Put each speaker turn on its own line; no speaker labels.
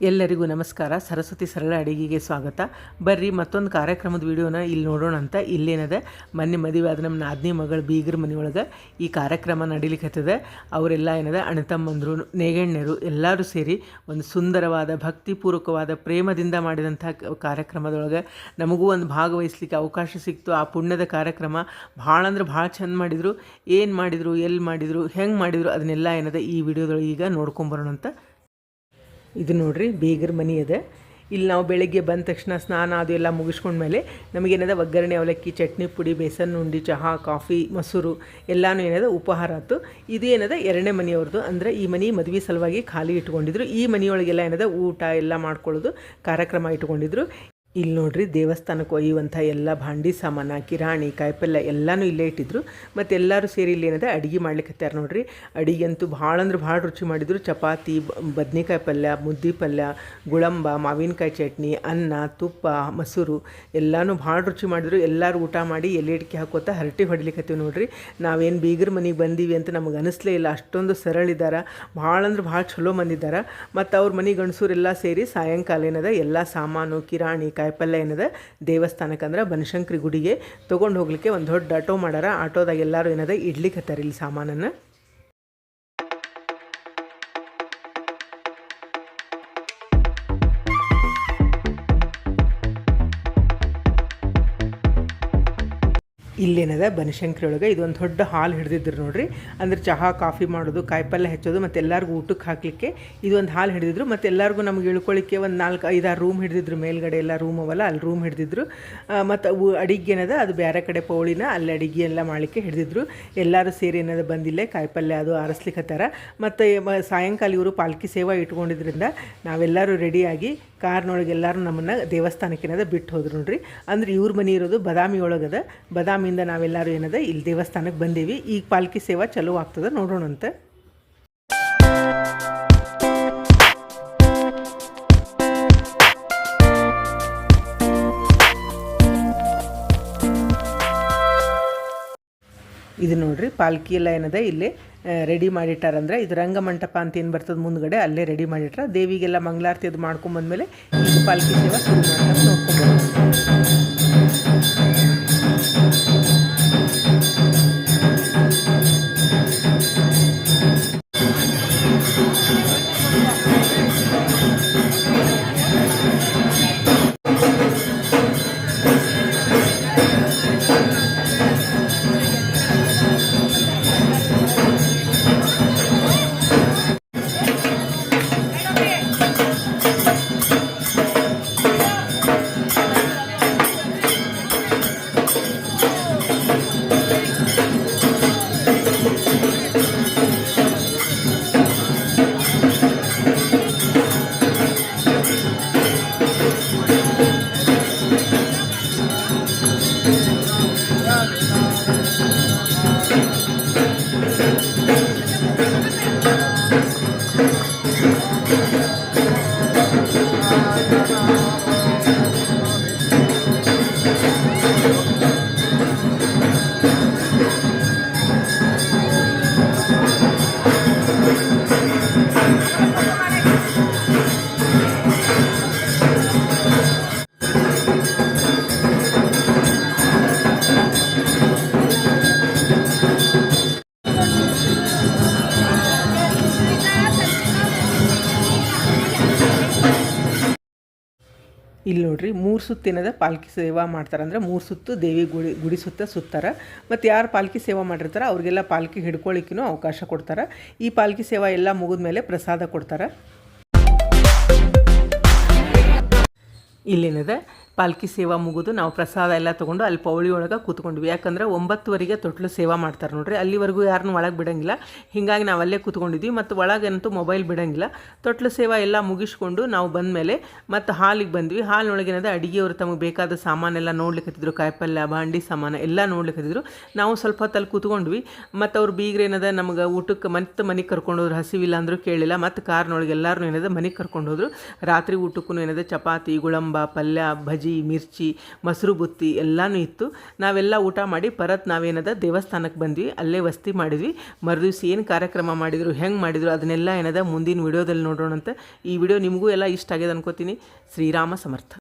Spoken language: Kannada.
ಎಲ್ಲರಿಗೂ ನಮಸ್ಕಾರ. ಸರಸ್ವತಿ ಸರಳ ಅಡುಗೆಗೆ ಸ್ವಾಗತ. ಬರ್ರಿ ಮತ್ತೊಂದು ಕಾರ್ಯಕ್ರಮದ ವಿಡಿಯೋನ ಇಲ್ಲಿ ನೋಡೋಣ ಅಂತ. ಇಲ್ಲೇನದ ಮೊನ್ನೆ ಮದುವೆ ಆದ ನಮ್ಮ ನಾದಿನಿ ಮಗಳು ಬೀಗರ ಮನೆಯೊಳಗೆ ಈ ಕಾರ್ಯಕ್ರಮ ನಡೀಲಿಕ್ಕತ್ತದೆ. ಅವರೆಲ್ಲ ಏನದ ಅಣ್ಣತಮ್ಮಂದರು, ನೇಗಣ್ಣರು ಎಲ್ಲರೂ ಸೇರಿ ಒಂದು ಸುಂದರವಾದ ಭಕ್ತಿಪೂರ್ವಕವಾದ ಪ್ರೇಮದಿಂದ ಮಾಡಿದಂಥ ಕಾರ್ಯಕ್ರಮದೊಳಗೆ ನಮಗೂ ಒಂದು ಭಾಗವಹಿಸ್ಲಿಕ್ಕೆ ಅವಕಾಶ ಸಿಕ್ತು. ಆ ಪುಣ್ಯದ ಕಾರ್ಯಕ್ರಮ ಭಾಳ ಅಂದ್ರೆ ಭಾಳ ಚಂದ ಮಾಡಿದರು. ಏನು ಮಾಡಿದರು, ಎಲ್ಲಿ ಮಾಡಿದರು, ಹೆಂಗೆ ಮಾಡಿದರು, ಅದನ್ನೆಲ್ಲ ಏನದ ಈ ವಿಡಿಯೋದೊಳಗೆ ಈಗ ನೋಡ್ಕೊಂಬರೋಣ ಅಂತ. ಇದು ನೋಡ್ರಿ ಬೀಗರ ಮನೆ ಇದೆ. ಇಲ್ಲಿ ನಾವು ಬೆಳಗ್ಗೆ ಬಂದ ತಕ್ಷಣ ಸ್ನಾನ ಅದು ಎಲ್ಲ ಮುಗಿಸ್ಕೊಂಡ್ಮೇಲೆ ನಮಗೇನದ ಒಗ್ಗರಣೆ, ಅವಲಕ್ಕಿ, ಚಟ್ನಿ ಪುಡಿ, ಬೇಸನ್ ಉಂಡಿ, ಚಹಾ, ಕಾಫಿ, ಮೊಸರು ಎಲ್ಲನೂ ಏನದ ಉಪಹಾರ ಆಯ್ತು. ಇದು ಏನದ ಎರಡನೇ ಮನೆಯವ್ರದ್ದು. ಅಂದರೆ ಈ ಮನೆ ಮದುವೆ ಸಲುವಾಗಿ ಖಾಲಿ ಇಟ್ಕೊಂಡಿದ್ರು. ಈ ಮನೆಯೊಳಗೆಲ್ಲ ಏನದ ಊಟ ಎಲ್ಲ ಮಾಡ್ಕೊಳ್ಳೋದು ಕಾರ್ಯಕ್ರಮ ಇಟ್ಕೊಂಡಿದ್ರು. ಇಲ್ಲಿ ನೋಡ್ರಿ ದೇವಸ್ಥಾನಕ್ಕೆ ಒಯ್ಯುವಂಥ ಎಲ್ಲ ಭಾಂಡಿ ಸಾಮಾನು, ಕಿರಾಣಿ, ಕಾಯಿಪಲ್ಯ ಎಲ್ಲನೂ ಇಲ್ಲೇ ಇಟ್ಟಿದ್ರು. ಮತ್ತು ಎಲ್ಲರೂ ಸೇರಿ ಇಲ್ಲಿ ಏನದ ಅಡುಗೆ ಮಾಡ್ಲಿಕ್ಕತ್ಯಾರ ನೋಡ್ರಿ. ಅಡುಗೆ ಅಂತೂ ಭಾಳ ಅಂದ್ರೆ ಭಾಳ ರುಚಿ ಮಾಡಿದರು. ಚಪಾತಿ, ಬದ್ನೆಕಾಯಿ ಪಲ್ಯ, ಮುದ್ದೆ ಪಲ್ಯ, ಗುಳಂಬ, ಮಾವಿನಕಾಯಿ ಚಟ್ನಿ, ಅನ್ನ, ತುಪ್ಪ, ಮೊಸರು ಎಲ್ಲನೂ ಭಾಳ ರುಚಿ ಮಾಡಿದ್ರು. ಎಲ್ಲರೂ ಊಟ ಮಾಡಿ ಎಲೆ ಅಡಿಕೆ ಹಾಕೋತಾ ಹರಟಿ ಹೊಡಿಲಿಕ್ಕತ್ತೀವಿ ನೋಡ್ರಿ. ನಾವೇನು ಬೀಗರ ಮನೆಗೆ ಬಂದೀವಿ ಅಂತ ನಮಗೆ ಅನಿಸ್ಲೇ ಇಲ್ಲ. ಅಷ್ಟೊಂದು ಸರಳಿದ್ದಾರೆ, ಭಾಳ ಅಂದ್ರೆ ಭಾಳ ಚಲೋ ಮಂದಿದ್ದಾರೆ. ಮತ್ತು ಅವ್ರ ಮನೆ ಗಂಡಸೂರೆಲ್ಲ ಸೇರಿ ಸಾಯಂಕಾಲ ಏನದ ಎಲ್ಲ ಸಾಮಾನು, ಕಿರಾಣಿ, ಕಾಯಿಪಲ್ಯ ಏನದ ದೇವಸ್ಥಾನಕ್ಕೆ ಅಂದ್ರೆ ಬನಶಂಕರಿ ಗುಡಿಗೆ ತೊಗೊಂಡು ಹೋಗ್ಲಿಕ್ಕೆ ಒಂದು ದೊಡ್ಡ ಆಟೋ ಮಾಡ್ಯಾರ. ಆಟೋದಾಗ ಎಲ್ಲರೂ ಏನದ ಇಡ್ಲಿಕ್ಕತ್ತಾರ ಇಲ್ಲಿ ಸಾಮಾನನ್ನು. ಇಲ್ಲೇನದ ಬನಶಂಕರಿ ಒಳಗೆ ಇದೊಂದು ದೊಡ್ಡ ಹಾಲ್ ಹಿಡಿದಿದ್ರು ನೋಡ್ರಿ. ಅಂದ್ರೆ ಚಹಾ, ಕಾಫಿ ಮಾಡೋದು, ಕಾಯಿಪಲ್ಯ ಹೆಚ್ಚೋದು ಮತ್ತು ಎಲ್ಲರಿಗೂ ಊಟಕ್ಕೆ ಹಾಕಲಿಕ್ಕೆ ಇದೊಂದು ಹಾಲ್ ಹಿಡಿದಿದ್ರು. ಮತ್ತು ಎಲ್ಲರಿಗೂ ನಮ್ಗೆ ಇಳ್ಕೊಳ್ಳಿಕ್ಕೆ ಒಂದು 4-5-6 ರೂಮ್ ಹಿಡಿದಿದ್ರು. ಮೇಲ್ಗಡೆ ಎಲ್ಲ ರೂಮ್ ಅವಲ್ಲ, ಅಲ್ಲಿ ರೂಮ್ ಹಿಡಿದಿದ್ರು. ಮತ್ತು ಅಡಿಗೆ ಏನದ ಅದು ಬೇರೆ ಕಡೆ ಪೌಳಿನ ಅಲ್ಲಿ ಅಡಿಗೆ ಎಲ್ಲ ಮಾಡಲಿಕ್ಕೆ ಹಿಡಿದಿದ್ರು. ಎಲ್ಲರೂ ಸೇರಿ ಏನದ ಬಂದಿಲ್ಲೇ ಕಾಯಿಪಲ್ಯ ಅದು ಆರಿಸ್ಲಿಕ್ಕತ್ತಾರ. ಮತ್ತು ಸಾಯಂಕಾಲ ಇವರು ಪಾಲ್ಕಿ ಸೇವಾ ಇಟ್ಕೊಂಡಿದ್ರಿಂದ ನಾವೆಲ್ಲರೂ ರೆಡಿಯಾಗಿ ಕಾರ್ನೊಳಗೆ ಎಲ್ಲರೂ ನಮ್ಮನ್ನು ದೇವಸ್ಥಾನಕ್ಕೆ ಏನದ ಬಿಟ್ಟು ಹೋದ್ರು ನೋಡ್ರಿ. ಅಂದ್ರೆ ಇವ್ರ ಮನೆ ಇರೋದು ಬದಾಮಿ ಒಳಗದ. ಬದಾಮಿಯಿಂದ ನಾವೆಲ್ಲರೂ ಏನದ ಇಲ್ಲಿ ದೇವಸ್ಥಾನಕ್ಕೆ ಬಂದೀವಿ. ಈಗ ಪಾಲ್ಕಿ ಸೇವಾ ಚಲೋ ಆಗ್ತದೆ, ನೋಡೋಣಂತೆ. ಇದು ನೋಡ್ರಿ ಪಾಲ್ಕಿ ಎಲ್ಲ ಏನದ ಇಲ್ಲೇ ರೆಡಿ ಮಾಡಿಟ್ಟಾರಂದ್ರೆ ಇದು ರಂಗಮಂಟಪ ಅಂತ ಏನು ಬರ್ತದೆ ಮುಂದ್ಗಡೆ, ಅಲ್ಲೇ ರೆಡಿ ಮಾಡಿಟ್ರ. ದೇವಿಗೆಲ್ಲ ಮಂಗಳಾರತಿ ಅದು ಮಾಡ್ಕೊಂಬಂದ್ಮೇಲೆ ಈಗ ಪಾಲ್ಕಿ ಸೇವಾ ಶುರು ಮಾಡ್ತಾರೆ, ನೋಡ್ಕೊಂಡ್ಬರ್ತೀವಿ. ಇಲ್ಲಿ ನೋಡ್ರಿ 3 ಸುತ್ತು ಏನದ ಪಾಲ್ಕಿ ಸೇವಾ ಮಾಡ್ತಾರೆ. ಅಂದ್ರೆ 3 ಸುತ್ತು ದೇವಿ ಗುಡಿ ಸುತ್ತಾರೆ. ಮತ್ತು ಯಾರು ಪಾಲ್ಕಿ ಸೇವಾ ಮಾಡಿರ್ತಾರೆ ಅವ್ರಿಗೆಲ್ಲ ಪಾಲ್ಕಿ ಹಿಡ್ಕೊಳ್ಳಿಕ್ಕೂ ಅವಕಾಶ ಕೊಡ್ತಾರೆ. ಈ ಪಾಲ್ಕಿ ಸೇವಾ ಎಲ್ಲ ಮುಗಿದ ಮೇಲೆ ಪ್ರಸಾದ ಕೊಡ್ತಾರೆ. ಇಲ್ಲೇನದ ಪಾಲ್ಕಿ ಸೇವಾ ಮುಗಿದು ನಾವು ಪ್ರಸಾದ ಎಲ್ಲ ತೊಗೊಂಡು ಅಲ್ಲಿ ಪೌಳಿ ಒಳಗೆ ಕೂತ್ಕೊಂಡ್ವಿ. ಯಾಕಂದ್ರೆ 9ವರೆಗೆ ತೊಟ್ಲು ಸೇವಾ ಮಾಡ್ತಾರೆ ನೋಡ್ರಿ. ಅಲ್ಲಿವರೆಗೂ ಯಾರನ್ನೂ ಒಳಗೆ ಬಿಡೋಂಗಿಲ್ಲ. ಹೀಗಾಗಿ ನಾವು ಅಲ್ಲೇ ಕೂತ್ಕೊಂಡಿದ್ವಿ. ಮತ್ತು ಒಳಗಂತೂ ಮೊಬೈಲ್ ಬಿಡೋಂಗಿಲ್ಲ. ತೊಟ್ಲು ಸೇವಾ ಎಲ್ಲ ಮುಗಿಸ್ಕೊಂಡು ನಾವು ಬಂದಮೇಲೆ ಮತ್ತು ಹಾಲಿಗೆ ಬಂದ್ವಿ. ಹಾಲಿನೊಳಗೇನದ ಅಡುಗೆಯವರು ತಮಗೆ ಬೇಕಾದ ಸಾಮಾನೆಲ್ಲ ನೋಡ್ಲಿಕ್ಕತ್ತಿದ್ರು. ಕಾಯಿಪಲ್ಯ, ಭಾಂಡಿ ಸಾಮಾನು ಎಲ್ಲ ನೋಡ್ಲಿಕ್ಕತ್ತಿದ್ರು. ನಾವು ಸ್ವಲ್ಪ ಹೊತ್ತಲ್ಲಿ ಕೂತ್ಕೊಂಡ್ವಿ. ಮತ್ತು ಅವ್ರು ಬೀಗ್ರೇನದ ನಮಗೆ ಊಟಕ್ಕೆ ಮತ್ತೆ ಮನೆಗೆ ಕರ್ಕೊಂಡೋದ್ರು. ಹಸಿವಿಲ್ಲ ಅಂದರೂ ಕೇಳಿಲ್ಲ. ಮತ್ತು ಕಾರ್ನೊಳಗೆ ಎಲ್ಲರೂ ಏನದ ಮನೆಗೆ ಕರ್ಕೊಂಡೋದ್ರು. ರಾತ್ರಿ ಊಟಕ್ಕೂ ಏನದ ಚಪಾತಿ, ಗುಳಂಬ, ಕಾಂಬ ಪಲ್ಯ ಭಜಿ ಮಿರ್ಚಿ ಮೊಸರು ಬುತ್ತಿ ಎಲ್ಲನೂ ಇತ್ತು. ನಾವೆಲ್ಲ ಊಟ ಮಾಡಿ ಪರತ್ ನಾವೇನದ ದೇವಸ್ಥಾನಕ್ಕೆ ಬಂದ್ವಿ. ಅಲ್ಲೇ ವಸ್ತಿ ಮಾಡಿದ್ವಿ. ಮರುದಿವ್ಸ ಏನು ಕಾರ್ಯಕ್ರಮ ಮಾಡಿದರು, ಹೆಂಗೆ ಮಾಡಿದರು ಅದನ್ನೆಲ್ಲ ಏನದ ಮುಂದಿನ ವಿಡಿಯೋದಲ್ಲಿ ನೋಡೋಣಂತ. ಈ ವಿಡಿಯೋ ನಿಮಗೂ ಎಲ್ಲ ಇಷ್ಟ ಆಗ್ಯದ ಅನ್ಕೋತೀನಿ. ಶ್ರೀರಾಮ ಸಮರ್ಥ.